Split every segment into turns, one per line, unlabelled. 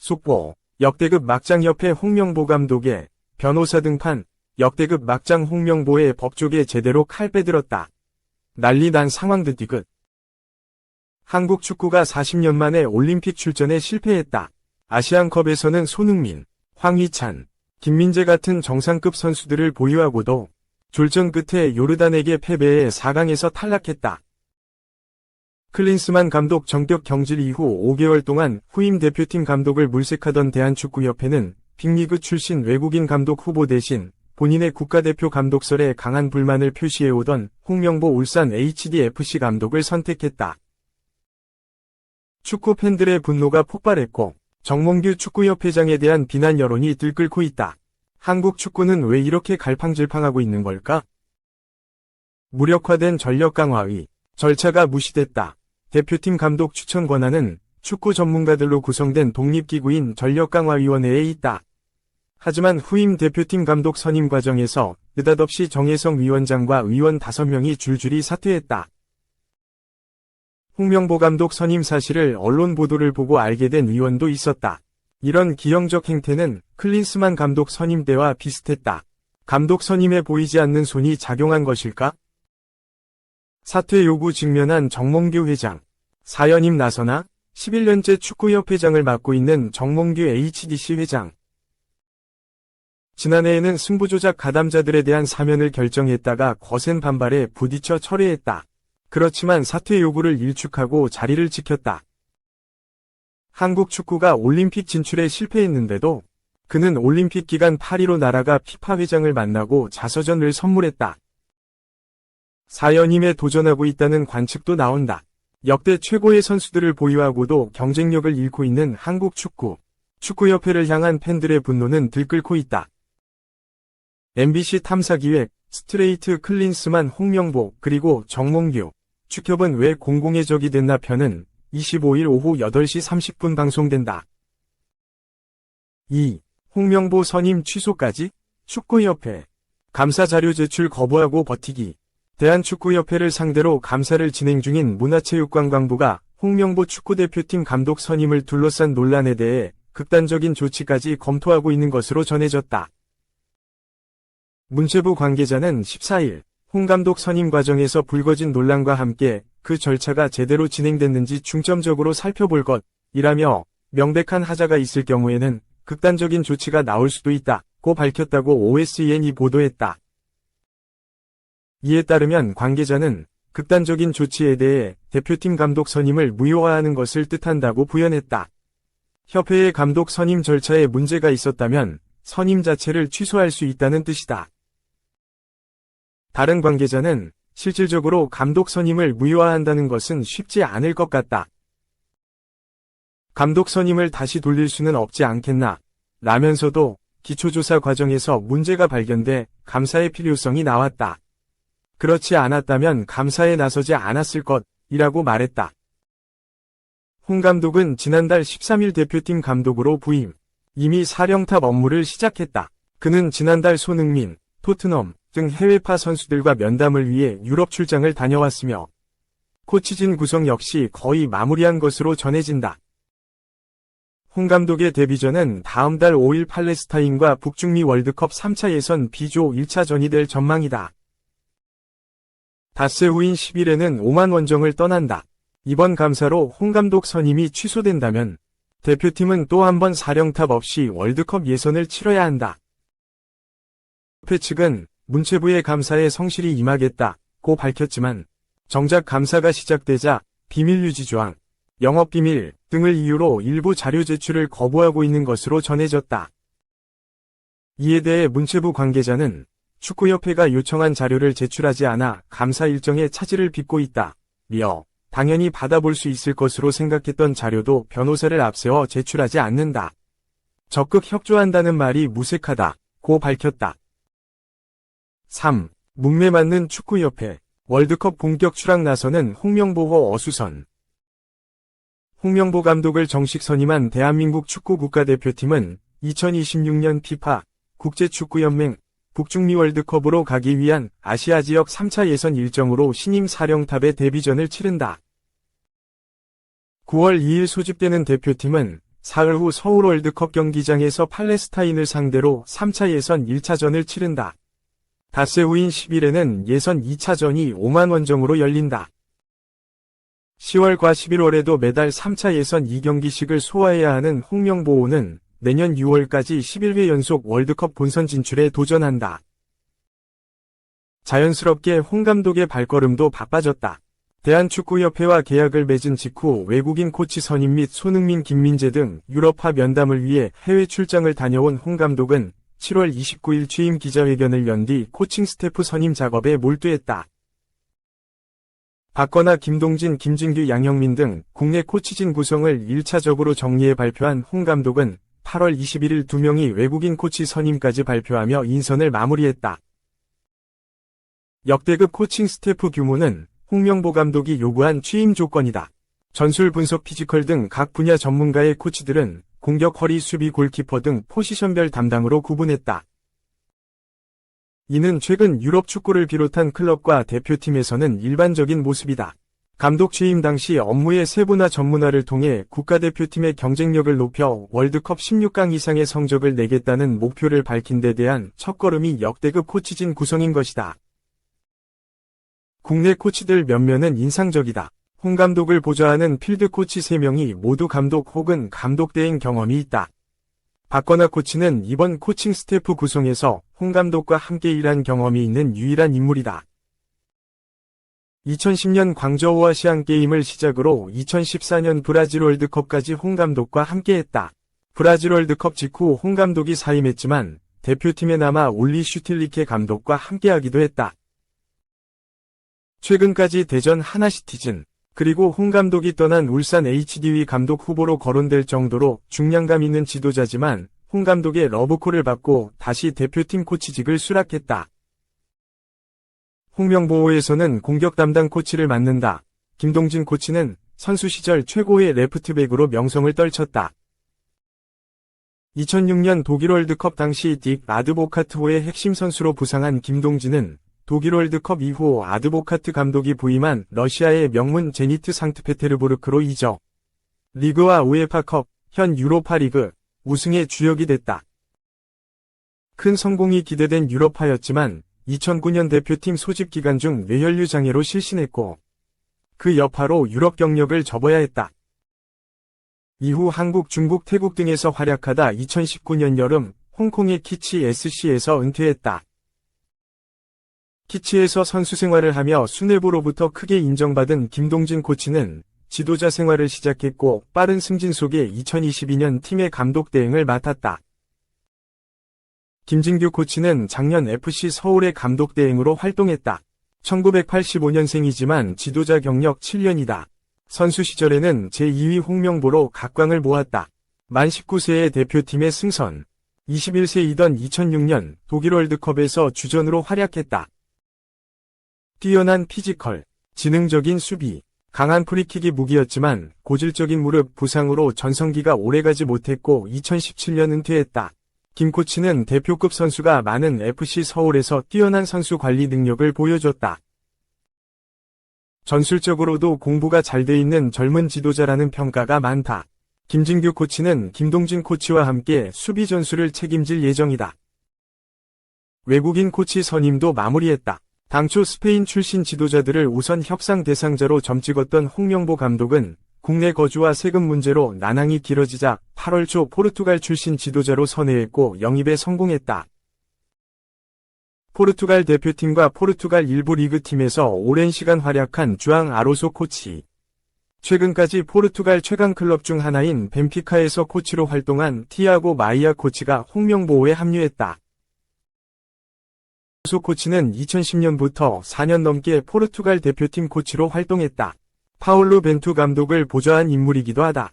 속보, 역대급 막장협회 홍명보 감독의 변호사 등판, 역대급 막장 홍명보의 법조계 제대로 칼 빼들었다. 난리 난 상황 듣기 끝. 한국 축구가 40년 만에 올림픽 출전에 실패했다. 아시안컵에서는 손흥민, 황희찬, 김민재 같은 정상급 선수들을 보유하고도 졸전 끝에 요르단에게 패배해 4강에서 탈락했다. 클린스만 감독 정격 경질 이후 5개월 동안 후임 대표팀 감독을 물색하던 대한축구협회는 빅리그 출신 외국인 감독 후보 대신 본인의 국가대표 감독설에 강한 불만을 표시해오던 홍명보 울산 HDFC 감독을 선택했다. 축구 팬들의 분노가 폭발했고 정몽규 축구협회장에 대한 비난 여론이 들끓고 있다. 한국 축구는 왜 이렇게 갈팡질팡하고 있는 걸까? 무력화된 전력 강화의 절차가 무시됐다. 대표팀 감독 추천 권한은 축구 전문가들로 구성된 독립기구인 전력강화위원회에 있다. 하지만 후임 대표팀 감독 선임 과정에서 느닷없이 정혜성 위원장과 의원 5명이 줄줄이 사퇴했다. 홍명보 감독 선임 사실을 언론 보도를 보고 알게 된 의원도 있었다. 이런 기형적 행태는 클린스만 감독 선임 때와 비슷했다. 감독 선임에 보이지 않는 손이 작용한 것일까? 사퇴 요구 직면한 정몽규 회장. 사연임 나서나 11년째 축구협회장을 맡고 있는 정몽규 HDC 회장. 지난해에는 승부조작 가담자들에 대한 사면을 결정했다가 거센 반발에 부딪혀 철회했다. 그렇지만 사퇴 요구를 일축하고 자리를 지켰다. 한국 축구가 올림픽 진출에 실패했는데도 그는 올림픽 기간 파리로 날아가 피파 회장을 만나고 자서전을 선물했다. 사연임에 도전하고 있다는 관측도 나온다. 역대 최고의 선수들을 보유하고도 경쟁력을 잃고 있는 한국 축구. 축구협회를 향한 팬들의 분노는 들끓고 있다. MBC 탐사기획, 스트레이트 클린스만 홍명보 그리고 정몽규. 축협은 왜 공공의 적이 됐나 편은 25일 오후 8시 30분 방송된다. 2. 홍명보 선임 취소까지? 축구협회. 감사 자료 제출 거부하고 버티기. 대한축구협회를 상대로 감사를 진행 중인 문화체육관광부가 홍명보 축구대표팀 감독 선임을 둘러싼 논란에 대해 극단적인 조치까지 검토하고 있는 것으로 전해졌다. 문체부 관계자는 14일 홍 감독 선임 과정에서 불거진 논란과 함께 그 절차가 제대로 진행됐는지 중점적으로 살펴볼 것이라며 명백한 하자가 있을 경우에는 극단적인 조치가 나올 수도 있다고 밝혔다고 OSN이 보도했다. 이에 따르면 관계자는 극단적인 조치에 대해 대표팀 감독 선임을 무효화하는 것을 뜻한다고 부연했다. 협회의 감독 선임 절차에 문제가 있었다면 선임 자체를 취소할 수 있다는 뜻이다. 다른 관계자는 실질적으로 감독 선임을 무효화한다는 것은 쉽지 않을 것 같다. 감독 선임을 다시 돌릴 수는 없지 않겠나 라면서도 기초조사 과정에서 문제가 발견돼 감사의 필요성이 나왔다. 그렇지 않았다면 감사에 나서지 않았을 것이라고 말했다. 홍 감독은 지난달 13일 대표팀 감독으로 부임. 이미 사령탑 업무를 시작했다. 그는 지난달 손흥민, 토트넘 등 해외파 선수들과 면담을 위해 유럽 출장을 다녀왔으며 코치진 구성 역시 거의 마무리한 것으로 전해진다. 홍 감독의 데뷔전은 다음 달 5일 팔레스타인과 북중미 월드컵 3차 예선 B조 1차전이 될 전망이다. 닷새 후인 10일에는 오만 원정을 떠난다. 이번 감사로 홍 감독 선임이 취소된다면 대표팀은 또 한 번 사령탑 없이 월드컵 예선을 치러야 한다. 협회 측은 문체부의 감사에 성실히 임하겠다고 밝혔지만 정작 감사가 시작되자 비밀유지 조항, 영업비밀 등을 이유로 일부 자료 제출을 거부하고 있는 것으로 전해졌다. 이에 대해 문체부 관계자는 축구협회가 요청한 자료를 제출하지 않아 감사 일정에 차질을 빚고 있다며 당연히 받아볼 수 있을 것으로 생각했던 자료도 변호사를 앞세워 제출하지 않는다. 적극 협조한다는 말이 무색하다고 밝혔다. 3. 문매 맞는 축구협회. 월드컵 본격 추락 나서는 홍명보호 어수선. 홍명보 감독을 정식 선임한 대한민국 축구 국가대표팀은 2026년 피파 국제축구연맹 북중미 월드컵으로 가기 위한 아시아 지역 3차 예선 일정으로 신임 사령탑의 데뷔전을 치른다. 9월 2일 소집되는 대표팀은 사흘 후 서울 월드컵 경기장에서 팔레스타인을 상대로 3차 예선 1차전을 치른다. 닷새 후인 10일에는 예선 2차전이 오만 원정으로 열린다. 10월과 11월에도 매달 3차 예선 2경기씩을 소화해야 하는 홍명보호는 내년 6월까지 11회 연속 월드컵 본선 진출에 도전한다. 자연스럽게 홍 감독의 발걸음도 바빠졌다. 대한축구협회와 계약을 맺은 직후 외국인 코치 선임 및 손흥민, 김민재 등 유럽파 면담을 위해 해외 출장을 다녀온 홍 감독은 7월 29일 취임 기자회견을 연 뒤 코칭 스태프 선임 작업에 몰두했다. 박건하, 김동진, 김진규, 양형민 등 국내 코치진 구성을 1차적으로 정리해 발표한 홍 감독은 8월 21일 2명이 외국인 코치 선임까지 발표하며 인선을 마무리했다. 역대급 코칭 스태프 규모는 홍명보 감독이 요구한 취임 조건이다. 전술 분석, 피지컬 등 각 분야 전문가의 코치들은 공격, 허리, 수비, 골키퍼 등 포지션별 담당으로 구분했다. 이는 최근 유럽 축구를 비롯한 클럽과 대표팀에서는 일반적인 모습이다. 감독 취임 당시 업무의 세분화 전문화를 통해 국가대표팀의 경쟁력을 높여 월드컵 16강 이상의 성적을 내겠다는 목표를 밝힌 데 대한 첫걸음이 역대급 코치진 구성인 것이다. 국내 코치들 면면은 인상적이다. 홍 감독을 보좌하는 필드 코치 3명이 모두 감독 혹은 감독 대행 경험이 있다. 박건하 코치는 이번 코칭 스태프 구성에서 홍 감독과 함께 일한 경험이 있는 유일한 인물이다. 2010년 광저우 아시안게임을 시작으로 2014년 브라질 월드컵까지 홍 감독과 함께했다. 브라질 월드컵 직후 홍 감독이 사임했지만 대표팀에 남아 올리 슈틸리케 감독과 함께하기도 했다. 최근까지 대전 하나시티즌, 그리고 홍 감독이 떠난 울산 HDW 감독 후보로 거론될 정도로 중량감 있는 지도자지만 홍 감독의 러브콜을 받고 다시 대표팀 코치직을 수락했다. 홍명보호에서는 공격 담당 코치를 맡는다. 김동진 코치는 선수 시절 최고의 레프트백으로 명성을 떨쳤다. 2006년 독일 월드컵 당시 딕 아드보카트호의 핵심 선수로 부상한 김동진은 독일 월드컵 이후 아드보카트 감독이 부임한 러시아의 명문 제니트 상트페테르부르크로 이적. 리그와 우에파컵, 현 유로파 리그 우승의 주역이 됐다. 큰 성공이 기대된 유럽파였지만 2009년 대표팀 소집 기간 중 뇌혈류 장애로 실신했고 그 여파로 유럽 경력을 접어야 했다. 이후 한국, 중국, 태국 등에서 활약하다 2019년 여름 홍콩의 키치 SC에서 은퇴했다. 키치에서 선수 생활을 하며 수뇌부로부터 크게 인정받은 김동진 코치는 지도자 생활을 시작했고 빠른 승진 속에 2022년 팀의 감독 대행을 맡았다. 김진규 코치는 작년 FC 서울의 감독 대행으로 활동했다. 1985년생이지만 지도자 경력 7년이다. 선수 시절에는 제2위 홍명보로 각광을 모았다. 만 19세의 대표팀에 승선. 21세이던 2006년 독일 월드컵에서 주전으로 활약했다. 뛰어난 피지컬, 지능적인 수비, 강한 프리킥이 무기였지만 고질적인 무릎 부상으로 전성기가 오래가지 못했고 2017년 은퇴했다. 김 코치는 대표급 선수가 많은 FC 서울에서 뛰어난 선수 관리 능력을 보여줬다. 전술적으로도 공부가 잘 돼 있는 젊은 지도자라는 평가가 많다. 김진규 코치는 김동진 코치와 함께 수비 전술을 책임질 예정이다. 외국인 코치 선임도 마무리했다. 당초 스페인 출신 지도자들을 우선 협상 대상자로 점찍었던 홍명보 감독은 국내 거주와 세금 문제로 난항이 길어지자 8월 초 포르투갈 출신 지도자로 선회했고 영입에 성공했다. 포르투갈 대표팀과 포르투갈 일부 리그팀에서 오랜 시간 활약한 주앙 아로소 코치. 최근까지 포르투갈 최강 클럽 중 하나인 벤피카에서 코치로 활동한 티아고 마이아 코치가 홍명보호에 합류했다. 아로소 코치는 2010년부터 4년 넘게 포르투갈 대표팀 코치로 활동했다. 파울루 벤투 감독을 보좌한 인물이기도 하다.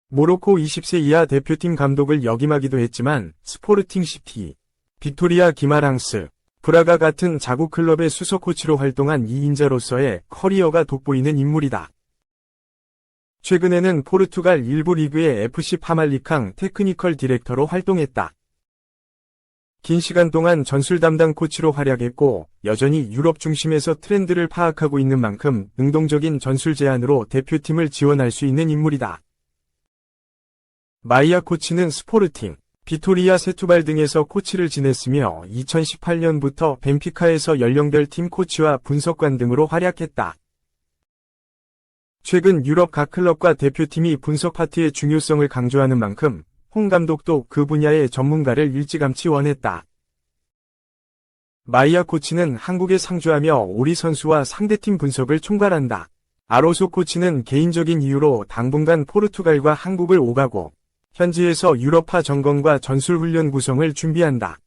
모로코 20세 이하 대표팀 감독을 역임하기도 했지만 스포르팅 시티, 빅토리아 기마랑스, 브라가 같은 자국 클럽의 수석 코치로 활동한 이인자로서의 커리어가 돋보이는 인물이다. 최근에는 포르투갈 일부 리그의 FC 파말리캉 테크니컬 디렉터로 활동했다. 긴 시간 동안 전술 담당 코치로 활약했고 여전히 유럽 중심에서 트렌드를 파악하고 있는 만큼 능동적인 전술 제안으로 대표팀을 지원할 수 있는 인물이다. 마이야 코치는 스포르팅, 비토리아 세투발 등에서 코치를 지냈으며 2018년부터 벤피카에서 연령별 팀 코치와 분석관 등으로 활약했다. 최근 유럽 각 클럽과 대표팀이 분석 파트의 중요성을 강조하는 만큼 홍 감독도 그 분야의 전문가를 일찌감치 원했다. 마이야 코치는 한국에 상주하며 우리 선수와 상대팀 분석을 총괄한다. 아로소 코치는 개인적인 이유로 당분간 포르투갈과 한국을 오가고 현지에서 유럽파 점검과 전술훈련 구성을 준비한다.